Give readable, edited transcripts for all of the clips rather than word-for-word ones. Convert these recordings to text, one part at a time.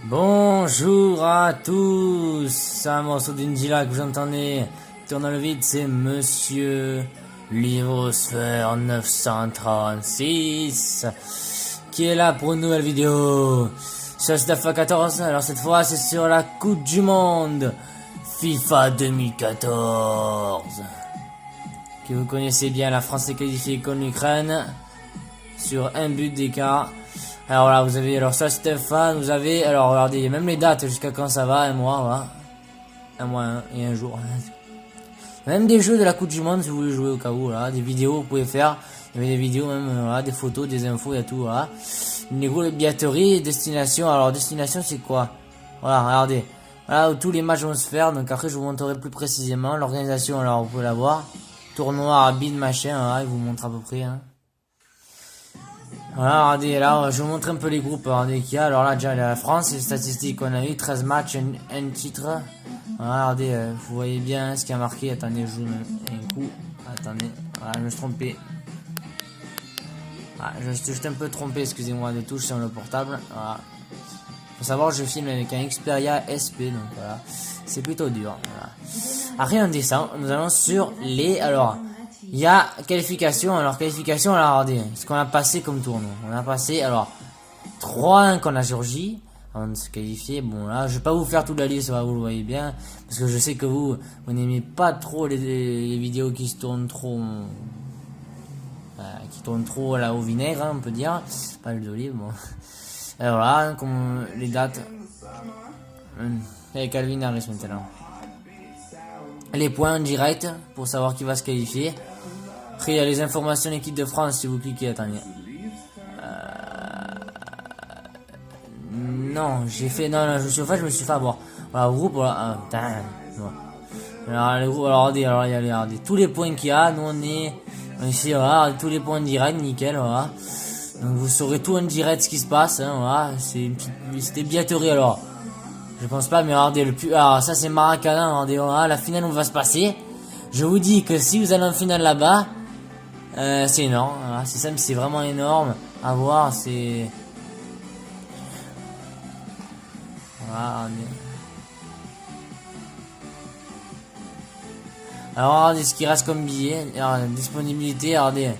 Bonjour à tous, c'est un morceau d'Indila que vous entendez tourne dans le vide, c'est Monsieur Livosphère 936 qui est là pour une nouvelle vidéo sur FIFA 14. Alors cette fois c'est sur la Coupe du Monde FIFA 2014 que vous connaissez bien. La France est qualifiée contre l'Ukraine sur un but d'écart. Alors là, vous avez, alors ça Stéphane, vous avez, alors regardez, même les dates jusqu'à quand ça va, un mois, voilà. Un mois et un jour. Même des jeux de la Coupe du Monde, si vous voulez jouer au cas où, voilà. Des vidéos, vous pouvez faire. Il y avait des vidéos, même, voilà, des photos, des infos, il y a tout, voilà. Une grosse billetterie, destination, alors destination c'est quoi? Voilà, regardez. Voilà où tous les matchs vont se faire, donc après je vous montrerai plus précisément. L'organisation, alors vous pouvez la voir. Tournoi, bid, machin, voilà, il vous montre à peu près, hein. Voilà, regardez, là, je vous montre un peu les groupes, regardez qu'il y a. Alors là, déjà, la France, les statistiques qu'on a eu, 13 matchs, un titre. Voilà, regardez, vous voyez bien ce qui a marqué. Attendez, je joue un coup. Attendez, voilà, je me suis trompé. Voilà, je me suis un peu trompé, excusez-moi, de touche sur le portable. Voilà. Faut savoir, je filme avec un Xperia SP, donc voilà. C'est plutôt dur, voilà. Après, on descend, nous allons sur les, alors... Il y a qualification, alors regardez, ce qu'on a passé comme tournoi. On a passé, alors, 3-1 contre la Géorgie, avant de se qualifier. Bon là, je vais pas vous faire toute la liste, vous le voyez bien, parce que je sais que vous n'aimez pas trop les vidéos qui se tournent trop, là au vinaigre, hein, on peut dire, pas l'huile d'olive, bon. Alors là, comme les dates, avec Calvin Harris maintenant. Les points en direct, pour savoir qui va se qualifier. Après, il y a les informations de l'équipe de France, si vous cliquez, attendez. Non, j'ai fait, non, je me suis fait avoir. Voilà, groupe, voilà, alors, les groupes, alors, regardez, tous les points qu'il y a, nous on est, ici, voilà, tous les points directs, nickel, voilà. Donc, vous saurez tout en direct ce qui se passe, hein, voilà, c'était billetterie, alors. Je pense pas, mais regardez, alors, ça c'est Maracana, regardez, voilà, la finale où va se passer. Je vous dis que si vous allez en finale là-bas, c'est énorme, voilà, c'est ça, mais c'est vraiment énorme à voir, c'est... Voilà, regardez. Alors, regardez ce qui reste comme billet, alors, disponibilité, regardez.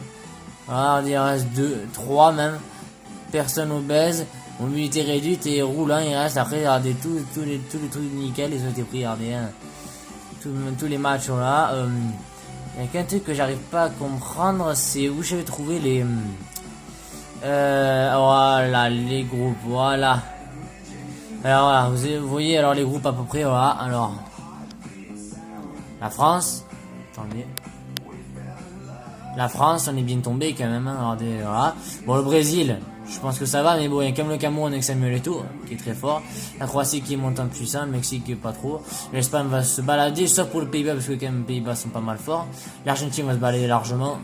Voilà, regardez, il reste 2, 3 même, personnes obèses, mobilité réduite et roulant, il reste, après, regardez, tous les trucs nickel, ils ont été pris, regardez, hein. Tous les matchs sont là, il y a qu'un truc que j'arrive pas à comprendre, c'est où je vais trouver les... voilà, les groupes, voilà. Alors voilà, vous voyez alors les groupes à peu près, voilà, alors... La France, attendez. La France, on est bien tombé quand même, hein, regardez, voilà. Bon, le Brésil, je pense que ça va, mais bon, il y a comme le Cameroun avec Samuel Eto'o, qui est très fort. La Croatie qui monte en puissance, le Mexique pas trop. L'Espagne va se balader, sauf pour le Pays-Bas, parce que quand même les Pays-Bas sont pas mal forts. L'Argentine va se balader largement.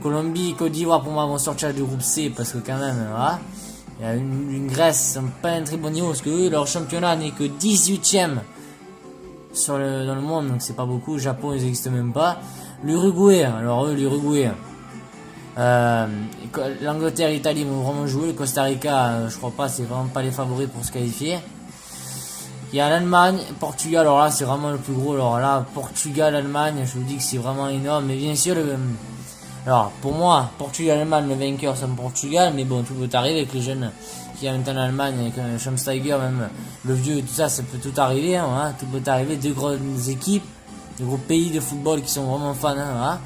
Colombie, Côte d'Ivoire pour moi vont sortir du groupe C, parce que quand même, voilà. Il y a une Grèce, pas un très bon niveau, parce que eux, leur championnat n'est que 18ème dans le monde, donc c'est pas beaucoup. Le Japon, ils existent même pas. L'Uruguay, alors eux, l'Uruguay. L'Angleterre et l'Italie vont vraiment jouer. Le Costa Rica, je crois pas, c'est vraiment pas les favoris pour se qualifier. Il y a l'Allemagne, Portugal, alors là c'est vraiment le plus gros. Alors là, Portugal, Allemagne, je vous dis que c'est vraiment énorme. Mais bien sûr, alors pour moi, Portugal, Allemagne, le vainqueur c'est Portugal. Mais bon, tout peut arriver avec les jeunes qui ont maintenant l'Allemagne, avec Schweinsteiger, même le vieux et tout ça, ça peut tout arriver. Hein, tout peut arriver, deux grandes équipes, des gros pays de football qui sont vraiment fans. Hein, voilà.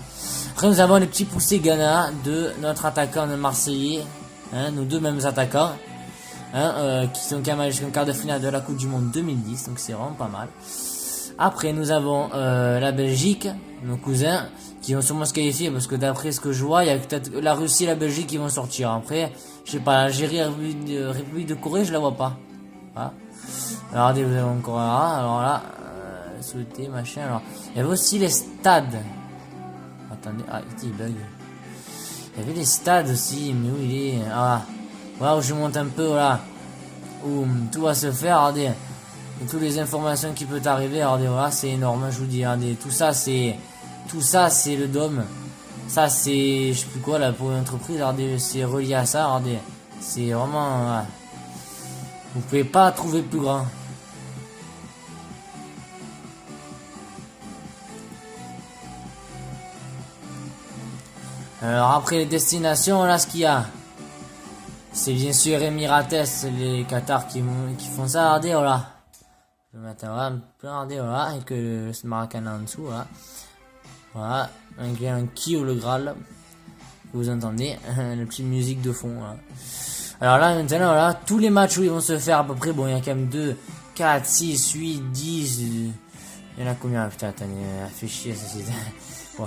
Après nous avons le petit poussé Ghana de notre attaquant de Marseillais, hein, nos deux mêmes attaquants, hein, qui sont quand même jusqu'en quart de finale de la Coupe du Monde 2010, donc c'est vraiment pas mal. Après nous avons la Belgique, nos cousins, qui vont sûrement se qualifier, parce que d'après ce que je vois, il y a peut-être la Russie et la Belgique qui vont sortir. Après, je sais pas, l'Algérie, la République de Corée, je la vois pas. Voilà. Alors regardez, vous avez encore là, alors là, souhaiter, machin, alors, il y avait aussi les stades. Attendez, ah, il bug. Il y avait les stades aussi, mais où il est? Ah, voilà où je monte un peu, voilà. Où tout va se faire, regardez. Et toutes les informations qui peuvent arriver, regardez, voilà, c'est énorme, je vous dis, regardez. Tout ça, c'est le dôme. Ça, c'est, je sais plus quoi, là, pour une entreprise, regardez, c'est relié à ça, regardez. C'est vraiment, voilà. Vous pouvez pas trouver plus grand. Alors après les destinations, là ce qu'il y a, c'est bien sûr Emirates, les Qatar qui font ça. Regardez, voilà. Je vais mettre un peu, regardez, voilà, avec le Maracana en dessous, voilà. Voilà, avec un qui ou le Graal, que vous entendez, la petite musique de fond, voilà. Alors là, maintenant, voilà, tous les matchs où ils vont se faire à peu près, bon, il y a quand même 2, 4, 6, 8, 10, il y en a combien? Putain, attendez, fait chier, ça c'est... Bon.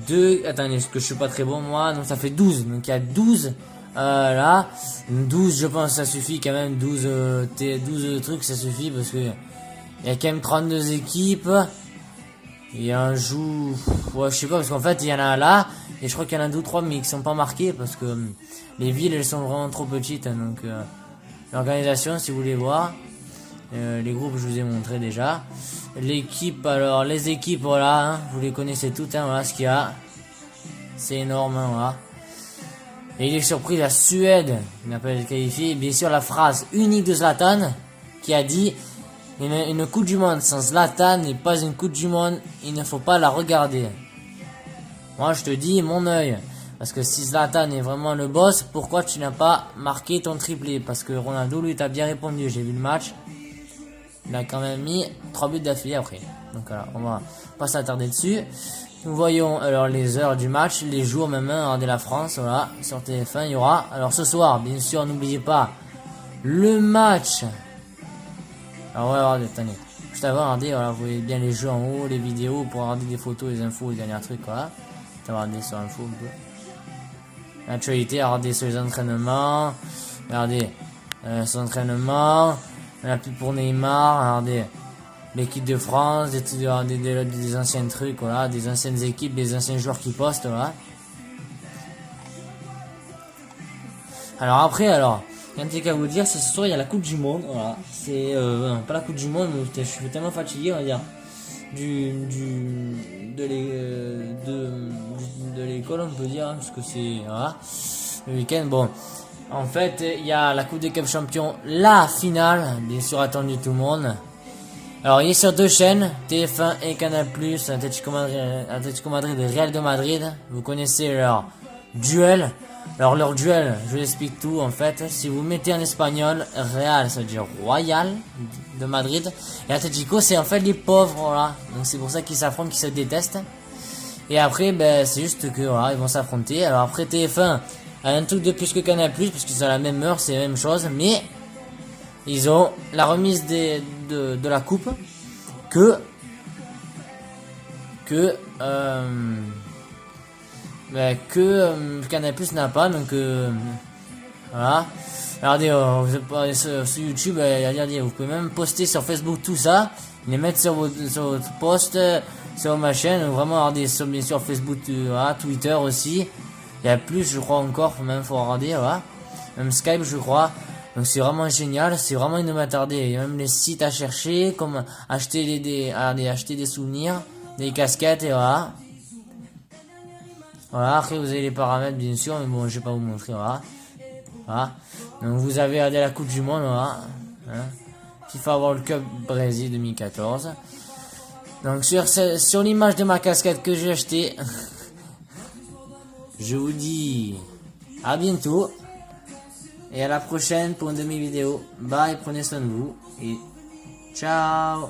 2, attendez, parce que je suis pas très bon, moi, donc ça fait 12, donc il y a 12, là, 12, je pense, ça suffit quand même, 12 trucs, ça suffit, parce que il y a quand même 32 équipes, et un joue, ouais, je sais pas, parce qu'en fait, il y en a là, et je crois qu'il y en a 2 ou 3, mais qui sont pas marqués, parce que les villes, elles sont vraiment trop petites, hein, donc, l'organisation, si vous voulez voir, les groupes, je vous ai montré déjà. L'équipe, alors, les équipes, voilà, hein, vous les connaissez toutes, hein, voilà ce qu'il y a. C'est énorme, hein, voilà. Et il est surpris, la Suède, qui n'a pas été qualifiée. Bien sûr, la phrase unique de Zlatan, qui a dit, une Coupe du Monde sans Zlatan n'est pas une Coupe du Monde, il ne faut pas la regarder. Moi, je te dis, mon œil. Parce que si Zlatan est vraiment le boss, pourquoi tu n'as pas marqué ton triplé? Parce que Ronaldo, lui, t'a bien répondu, j'ai vu le match. Il a quand même mis 3 buts d'affilée après. Donc voilà, on va pas s'attarder dessus. Nous voyons alors les heures du match, les jours même, regardez la France, voilà, sur TF1 il y aura. Alors ce soir, bien sûr, n'oubliez pas le match. Alors ouais, regardez, attendez. Juste avant, regardez, voilà, vous voyez bien les jeux en haut, les vidéos pour regarder des photos, les infos, les derniers trucs, voilà. Regardez sur l'info un peu. L'actualité, regardez sur les entraînements. Regardez, sur l'entraînement. La pub pour Neymar, regardez, l'équipe de France, des anciens trucs, voilà, des anciennes équipes, des anciens joueurs qui postent, voilà. Alors après, alors, rien de qu'à vous dire, ce soir il y a la Coupe du Monde, voilà. C'est, non, pas la Coupe du Monde, mais je suis tellement fatigué, on va dire, de l'école, on peut dire, hein, parce que c'est, voilà, le week-end, bon. En fait, il y a la Coupe des Cup Champions, la finale, bien sûr attendu tout le monde. Alors, il est sur 2 chaînes, TF1 et Canal+, Atlético Madrid et Real de Madrid. Vous connaissez leur duel. Alors, leur duel, je vous explique tout en fait. Si vous mettez en espagnol, Real, ça veut dire Royal de Madrid. Et Atlético, c'est en fait les pauvres, voilà. Donc, c'est pour ça qu'ils s'affrontent, qu'ils se détestent. Et après, ben, c'est juste que, voilà, ils vont s'affronter. Alors, après TF1, un truc de plus que Canal+, parce qu'ils ont la même heure, c'est la même chose, mais ils ont la remise de la coupe que Canal+ n'a pas, donc voilà. Regardez, sur YouTube, regardez, vous pouvez même poster sur Facebook tout ça, les mettre sur votre post, sur ma chaîne, vraiment regardez sur, bien sûr Facebook, voilà, Twitter aussi. Il y a plus, je crois encore, même faut regarder, voilà. Même Skype, je crois. Donc c'est vraiment génial, c'est vraiment une m'attarder. Il y a même les sites à chercher, comme acheter acheter des souvenirs, des casquettes, et voilà. Voilà, après vous avez les paramètres bien sûr, mais bon, je vais pas vous montrer, voilà. Voilà. Donc vous avez regardé la Coupe du Monde, voilà. Hein. FIFA World Cup Brésil 2014. Donc sur l'image de ma casquette que j'ai achetée, je vous dis à bientôt. Et à la prochaine pour une demi-vidéo. Bye, prenez soin de vous. Et ciao.